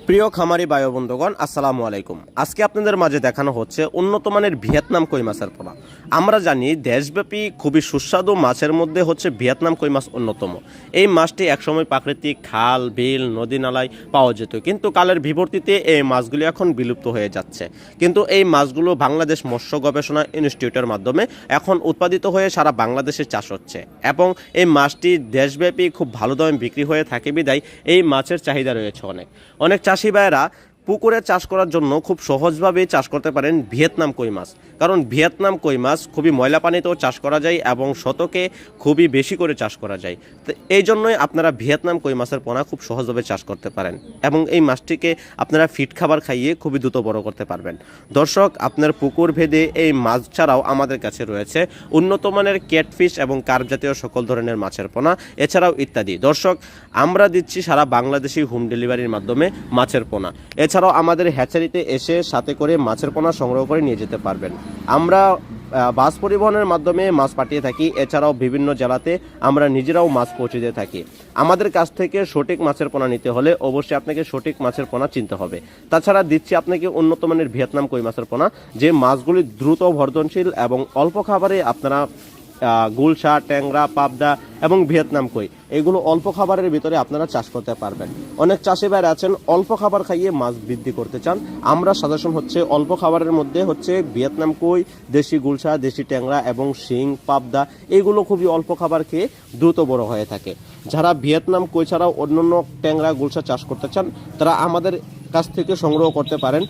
প্রিয় খামারি ভাই বন্ধুগণ, আসসালামু আলাইকুম। আজকে আপনাদের মাঝে দেখানো হচ্ছে উন্নত মানের ভিয়েতনাম কই মাছের পোনা। আমরা জানি দেশব্যাপী খুবই সুস্বাদু মাছের মধ্যে হচ্ছে ভিয়েতনাম কই মাছ অন্যতম। এই মাছটি একসময় প্রাকৃতিক খাল, বিল, নদী নালায় পাওয়া যেত, কিন্তু কালের বিবর্তিতে এই মাছগুলি এখন বিলুপ্ত হয়ে যাচ্ছে। কিন্তু এই মাছগুলো বাংলাদেশ মৎস্য গবেষণা ইনস্টিটিউটের মাধ্যমে এখন উৎপাদিত হয়ে সারা বাংলাদেশে চাষ হচ্ছে, এবং এই মাছটি দেশব্যাপী খুব ভালো দামে বিক্রি হয়ে থাকে বিদায় এই মাছের চাহিদা রয়েছে অনেক চাষি ভাইয়েরা পুকুরে চাষ করার জন্য খুব সহজভাবেই চাষ করতে পারেন ভিয়েতনাম কই মাছ। কারণ ভিয়েতনাম কই মাছ খুবই ময়লা পানিতেও চাষ করা যায় এবং শতকে খুবই বেশি করে চাষ করা যায়। তো এই জন্যই আপনারা ভিয়েতনাম কই মাছের পোনা খুব সহজভাবে চাষ করতে পারেন, এবং এই মাছটিকে আপনারা ফিড খাবার খাইয়ে খুবই দ্রুত বড় করতে পারবেন। দর্শক, আপনার পুকুর ভেদে এই মাছ ছাড়াও আমাদের কাছে রয়েছে উন্নত মানের ক্যাটফিশ এবং কার্প জাতীয় সকল ধরনের মাছের পোনা, এছাড়াও ইত্যাদি। দর্শক, আমরা দিচ্ছি সারা বাংলাদেশি হোম ডেলিভারির মাধ্যমে মাছের পোনা। এছাড়াও আমাদের হ্যাচারিতে এসে সাথে করে মাছের পোনা সংগ্রহ করে নিয়ে যেতে পারবেন। আমরা বাস পরিবহনের মাধ্যমে মাছ পাঠিয়ে থাকি। এছাড়াও বিভিন্ন জেলাতে আমরা নিজেরাও মাছ পৌঁছে দিয়ে থাকি। আমাদের কাছ থেকে সঠিক মাছের পোনা নিতে হলে অবশ্যই আপনাকে সঠিক মাছের পোনা চিনতে হবে। তাছাড়া দিচ্ছি আপনাকে উন্নত মানের ভিয়েতনাম কই মাছের পোনা, যে মাছগুলি দ্রুত বর্ধনশীল এবং অল্প খাবারে আপনারা গুলশা, ট্যাংরা, পাবদা এবং ভিয়েতনাম কই এগুলো অল্প খাবারের ভিতরে আপনারা চাষ করতে পারবেন। অনেক চাষি ভাইরা আছেন অল্প খাবার খাইয়ে মাছ বৃদ্ধি করতে চান। আমরা সাজেশন হচ্ছে অল্প খাবারের মধ্যে হচ্ছে ভিয়েতনাম কই, দেশি গুলশা, দেশি ট্যাংরা এবং শিং, পাবদা এগুলো খুবই অল্প খাবার খেয়ে দ্রুত বড় হয়ে থাকে। যারা ভিয়েতনাম কই ছাড়াও অন্যান্য ট্যাংরা, গুলশা চাষ করতে চান তারা আমাদের কাছ থেকে সংগ্রহ করতে পারেন।